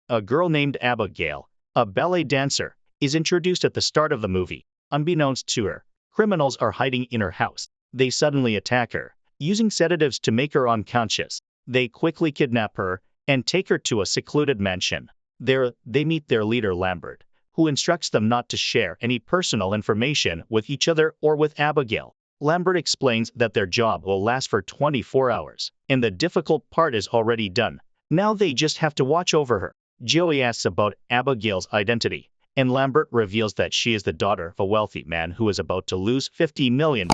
A girl named Abigail, a ballet dancer, is introduced at the start of the movie. Unbeknownst to her, criminals are hiding in her house. They suddenly attack her, using sedatives to make her unconscious. They quickly kidnap her and take her to a secluded mansion. There, they meet their leader Lambert, who instructs them not to share any personal information with each other or with Abigail. Lambert explains that their job will last for 24 hours, and the difficult part is already done. Now they just have to watch over her. Joey asks about Abigail's identity, and Lambert reveals that she is the daughter of a wealthy man who is about to lose $50 million.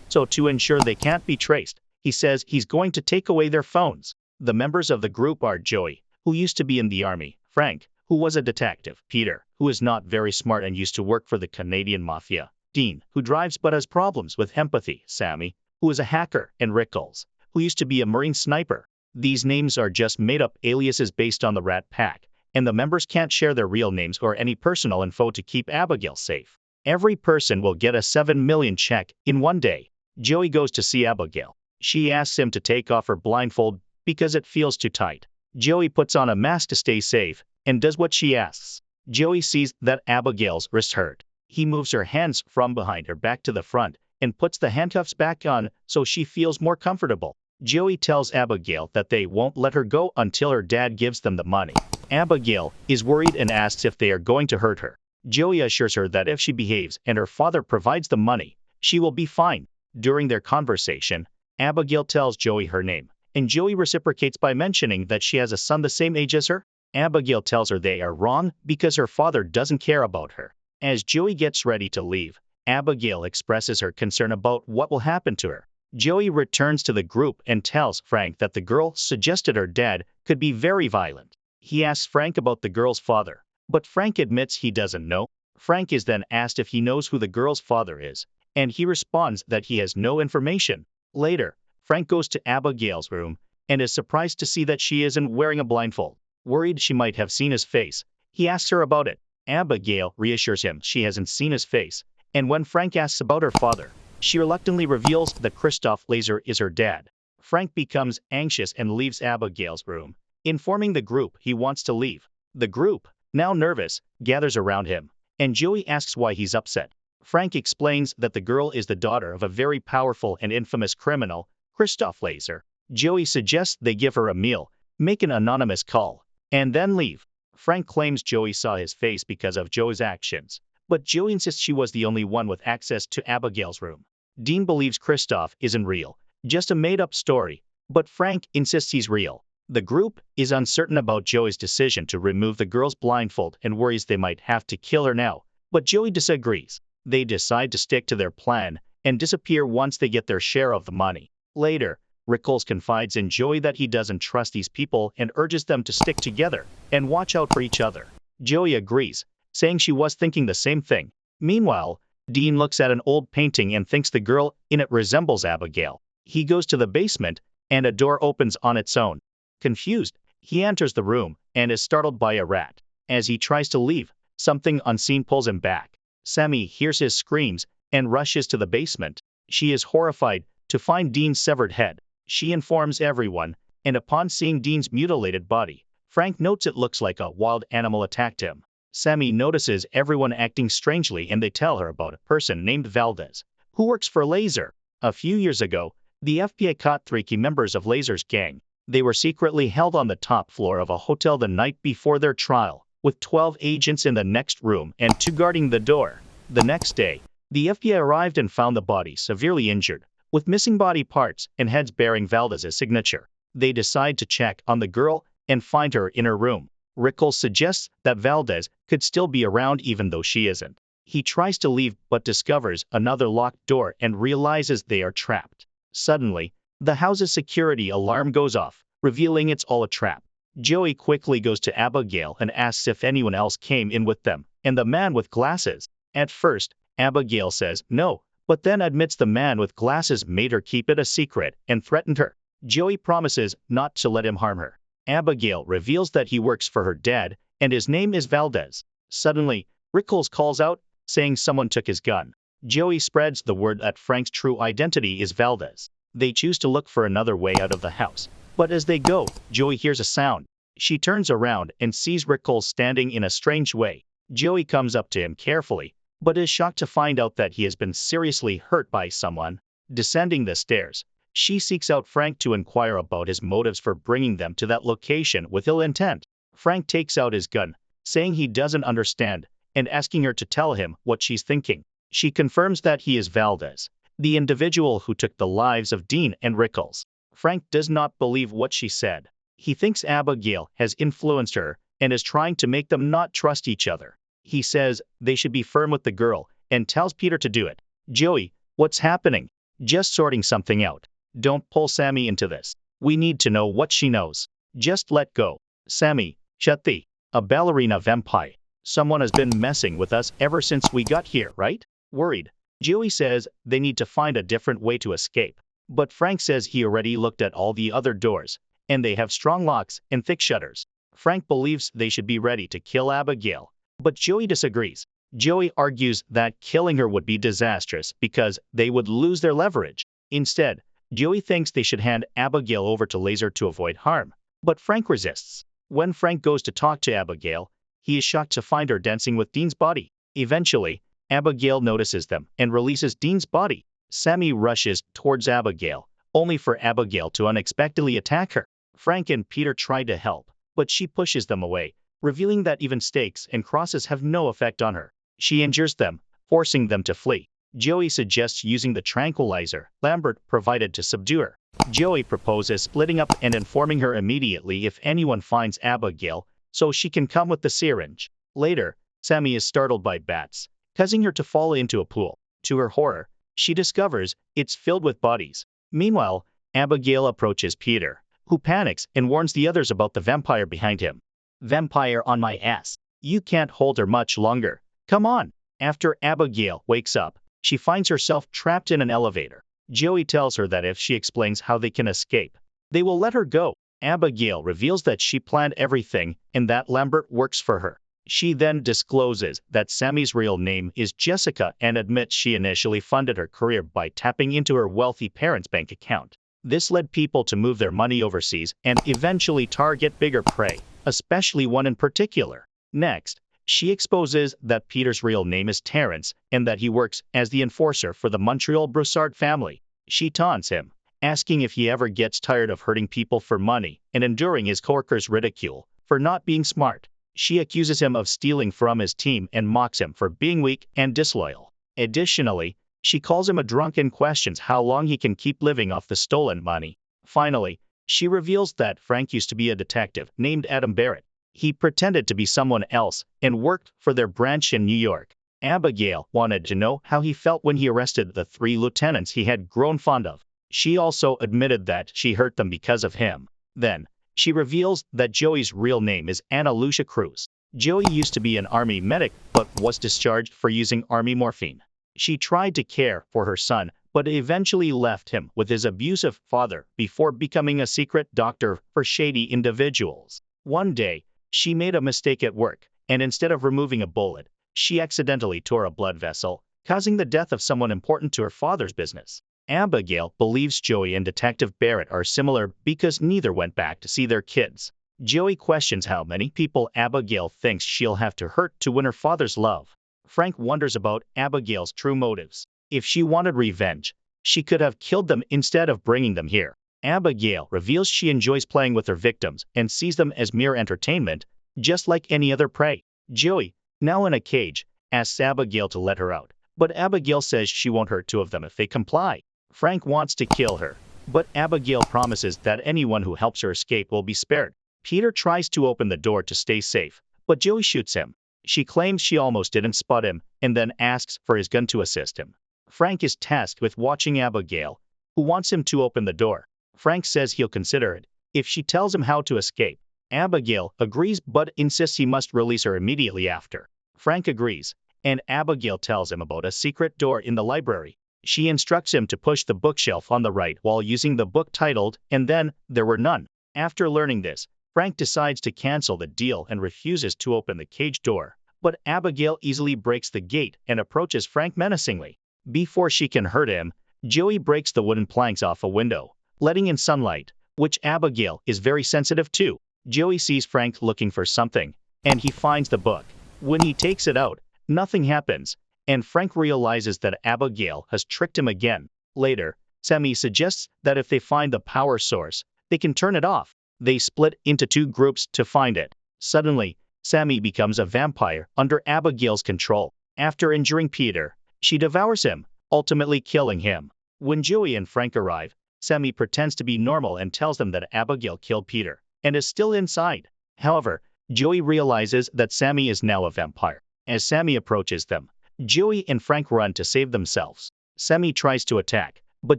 So to ensure they can't be traced, he says he's going to take away their phones. The members of the group are Joey, who used to be in the army, Frank, who was a detective, Peter, who is not very smart and used to work for the Canadian mafia, Dean, who drives but has problems with empathy, Sammy, who is a hacker, and Rickles, who used to be a Marine sniper. These names are just made-up aliases based on the Rat Pack, and the members can't share their real names or any personal info to keep Abigail safe. Every person will get a $7 million check in one day. Joey goes to see Abigail. She asks him to take off her blindfold because it feels too tight. Joey puts on a mask to stay safe and does what she asks. Joey sees that Abigail's wrist hurt. He moves her hands from behind her back to the front and puts the handcuffs back on so she feels more comfortable. Joey tells Abigail that they won't let her go until her dad gives them the money. Abigail is worried and asks if they are going to hurt her. Joey assures her that if she behaves and her father provides the money, she will be fine. During their conversation, Abigail tells Joey her name, and Joey reciprocates by mentioning that she has a son the same age as her. Abigail tells her they are wrong because her father doesn't care about her. As Joey gets ready to leave, Abigail expresses her concern about what will happen to her. Joey returns to the group and tells Frank that the girl suggested her dad could be very violent. He asks Frank about the girl's father, but Frank admits he doesn't know. Frank is then asked if he knows who the girl's father is, and he responds that he has no information. Later, Frank goes to Abigail's room and is surprised to see that she isn't wearing a blindfold. Worried she might have seen his face, he asks her about it. Abigail reassures him she hasn't seen his face, and when Frank asks about her father, she reluctantly reveals that Christoph Laser is her dad. Frank becomes anxious and leaves Abigail's room, informing the group he wants to leave. The group, now nervous, gathers around him, and Joey asks why he's upset. Frank explains that the girl is the daughter of a very powerful and infamous criminal, Christoph Laser. Joey suggests they give her a meal, make an anonymous call, and then leave. Frank claims Joey saw his face because of Joey's actions, but Joey insists she was the only one with access to Abigail's room. Dean believes Christoph isn't real, just a made-up story, but Frank insists he's real. The group is uncertain about Joey's decision to remove the girl's blindfold and worries they might have to kill her now, but Joey disagrees. They decide to stick to their plan and disappear once they get their share of the money. Later, Rickles confides in Joey that he doesn't trust these people and urges them to stick together and watch out for each other. Joey agrees, saying she was thinking the same thing. Meanwhile, Dean looks at an old painting and thinks the girl in it resembles Abigail. He goes to the basement, and a door opens on its own. Confused, he enters the room and is startled by a rat. As he tries to leave, something unseen pulls him back. Sammy hears his screams and rushes to the basement. She is horrified to find Dean's severed head. She informs everyone, and upon seeing Dean's mutilated body, Frank notes it looks like a wild animal attacked him. Sammy notices everyone acting strangely and they tell her about a person named Valdez, who works for Laser. A few years ago, the FBI caught 3 key members of Laser's gang. They were secretly held on the top floor of a hotel the night before their trial, with 12 agents in the next room and 2 guarding the door. The next day, the FBI arrived and found the body severely injured, with missing body parts and heads bearing Valdez's signature. They decide to check on the girl and find her in her room. Rickles suggests that Valdez could still be around even though she isn't. He tries to leave but discovers another locked door and realizes they are trapped. Suddenly, the house's security alarm goes off, revealing it's all a trap. Joey quickly goes to Abigail and asks if anyone else came in with them, and the man with glasses. At first, Abigail says no, but then admits the man with glasses made her keep it a secret and threatened her. Joey promises not to let him harm her. Abigail reveals that he works for her dad, and his name is Valdez. Suddenly, Rickles calls out, saying someone took his gun. Joey spreads the word that Frank's true identity is Valdez. They choose to look for another way out of the house. But as they go, Joey hears a sound. She turns around and sees Rickles standing in a strange way. Joey comes up to him carefully, but is shocked to find out that he has been seriously hurt by someone. Descending the stairs, she seeks out Frank to inquire about his motives for bringing them to that location with ill intent. Frank takes out his gun, saying he doesn't understand, and asking her to tell him what she's thinking. She confirms that he is Valdez, the individual who took the lives of Dean and Rickles. Frank does not believe what she said. He thinks Abigail has influenced her and is trying to make them not trust each other. He says they should be firm with the girl and tells Peter to do it. Joey, what's happening? Just sorting something out. Don't pull Sammy into this. We need to know what she knows. Just let go. Sammy, shut the. A ballerina vampire. Someone has been messing with us ever since we got here, right? Worried, Joey says they need to find a different way to escape. But Frank says he already looked at all the other doors, and they have strong locks and thick shutters. Frank believes they should be ready to kill Abigail, but Joey disagrees. Joey argues that killing her would be disastrous because they would lose their leverage. Instead, Joey thinks they should hand Abigail over to Laser to avoid harm, but Frank resists. When Frank goes to talk to Abigail, he is shocked to find her dancing with Dean's body. Eventually, Abigail notices them and releases Dean's body. Sammy rushes towards Abigail, only for Abigail to unexpectedly attack her. Frank and Peter try to help, but she pushes them away, revealing that even stakes and crosses have no effect on her. She injures them, forcing them to flee. Joey suggests using the tranquilizer Lambert provided to subdue her. Joey proposes splitting up and informing her immediately if anyone finds Abigail, so she can come with the syringe. Later, Sammy is startled by bats, causing her to fall into a pool. To her horror, she discovers it's filled with bodies. Meanwhile, Abigail approaches Peter, who panics and warns the others about the vampire behind him. Vampire on my ass. You can't hold her much longer. Come on. After Abigail wakes up, she finds herself trapped in an elevator. Joey tells her that if she explains how they can escape, they will let her go. Abigail reveals that she planned everything and that Lambert works for her. She then discloses that Sammy's real name is Jessica and admits she initially funded her career by tapping into her wealthy parents' bank account. This led people to move their money overseas and eventually target bigger prey, especially one in particular. Next, she exposes that Peter's real name is Terrence and that he works as the enforcer for the Montreal Broussard family. She taunts him, asking if he ever gets tired of hurting people for money and enduring his coworkers' ridicule for not being smart. She accuses him of stealing from his team and mocks him for being weak and disloyal. Additionally, she calls him a drunk and questions how long he can keep living off the stolen money. Finally, she reveals that Frank used to be a detective named Adam Barrett. He pretended to be someone else and worked for their branch in New York. Abigail wanted to know how he felt when he arrested the 3 lieutenants he had grown fond of. She also admitted that she hurt them because of him. Then, she reveals that Joey's real name is Ana Lucia Cruz. Joey used to be an army medic but was discharged for using army morphine. She tried to care for her son but eventually left him with his abusive father before becoming a secret doctor for shady individuals. One day, she made a mistake at work, and instead of removing a bullet, she accidentally tore a blood vessel, causing the death of someone important to her father's business. Abigail believes Joey and Detective Barrett are similar because neither went back to see their kids. Joey questions how many people Abigail thinks she'll have to hurt to win her father's love. Frank wonders about Abigail's true motives. If she wanted revenge, she could have killed them instead of bringing them here. Abigail reveals she enjoys playing with her victims and sees them as mere entertainment, just like any other prey. Joey, now in a cage, asks Abigail to let her out, but Abigail says she won't hurt 2 of them if they comply. Frank wants to kill her, but Abigail promises that anyone who helps her escape will be spared. Peter tries to open the door to stay safe, but Joey shoots him. She claims she almost didn't spot him and then asks for his gun to assist him. Frank is tasked with watching Abigail, who wants him to open the door. Frank says he'll consider it if she tells him how to escape. Abigail agrees but insists he must release her immediately after. Frank agrees, and Abigail tells him about a secret door in the library. She instructs him to push the bookshelf on the right while using the book titled "And Then There Were None." After learning this, Frank decides to cancel the deal and refuses to open the cage door. But Abigail easily breaks the gate and approaches Frank menacingly. Before she can hurt him, Joey breaks the wooden planks off a window, letting in sunlight, which Abigail is very sensitive to. Joey sees Frank looking for something, and he finds the book. When he takes it out, nothing happens, and Frank realizes that Abigail has tricked him again. Later, Sammy suggests that if they find the power source, they can turn it off. They split into two groups to find it. Suddenly, Sammy becomes a vampire under Abigail's control. After injuring Peter, she devours him, ultimately killing him. When Joey and Frank arrive, Sammy pretends to be normal and tells them that Abigail killed Peter and is still inside. However, Joey realizes that Sammy is now a vampire. As Sammy approaches them, Joey and Frank run to save themselves. Sammy tries to attack, but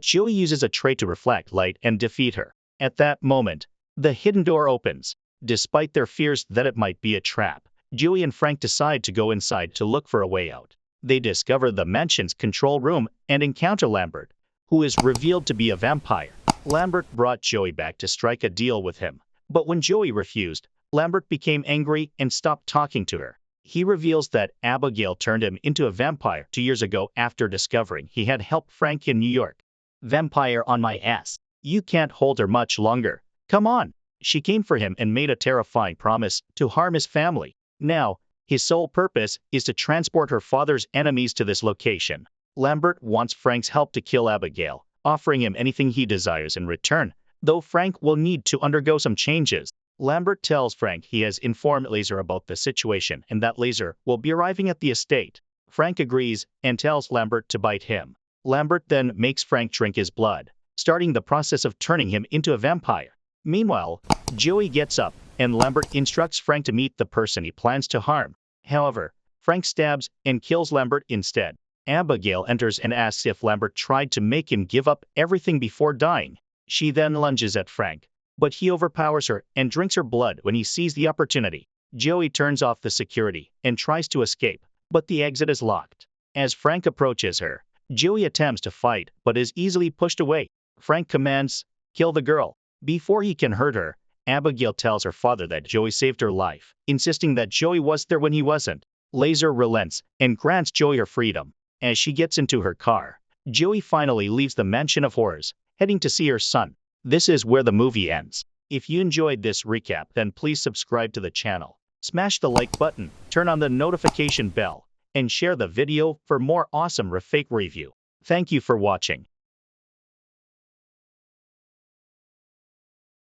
Joey uses a tray to reflect light and defeat her. At that moment, the hidden door opens. Despite their fears that it might be a trap, Joey and Frank decide to go inside to look for a way out. They discover the mansion's control room and encounter Lambert, who is revealed to be a vampire. Lambert brought Joey back to strike a deal with him, but when Joey refused, Lambert became angry and stopped talking to her. He reveals that Abigail turned him into a vampire 2 years ago after discovering he had helped Frank in New York. Vampire on my ass. You can't hold her much longer. Come on. She came for him and made a terrifying promise to harm his family. Now, his sole purpose is to transport her father's enemies to this location. Lambert wants Frank's help to kill Abigail, offering him anything he desires in return, though Frank will need to undergo some changes. Lambert tells Frank he has informed Laser about the situation and that Laser will be arriving at the estate. Frank agrees and tells Lambert to bite him. Lambert then makes Frank drink his blood, starting the process of turning him into a vampire. Meanwhile, Joey gets up, and Lambert instructs Frank to meet the person he plans to harm. However, Frank stabs and kills Lambert instead. Abigail enters and asks if Lambert tried to make him give up everything before dying. She then lunges at Frank, but he overpowers her and drinks her blood when he sees the opportunity. Joey turns off the security and tries to escape, but the exit is locked. As Frank approaches her, Joey attempts to fight but is easily pushed away. Frank commands, "Kill the girl." Before he can hurt her, Abigail tells her father that Joey saved her life, insisting that Joey was there when he wasn't. Laser relents and grants Joey her freedom. As she gets into her car, Joey finally leaves the mansion of horrors, heading to see her son. This is where the movie ends. If you enjoyed this recap, then please subscribe to the channel, smash the like button, turn on the notification bell, and share the video for more awesome fake review. Thank you for watching.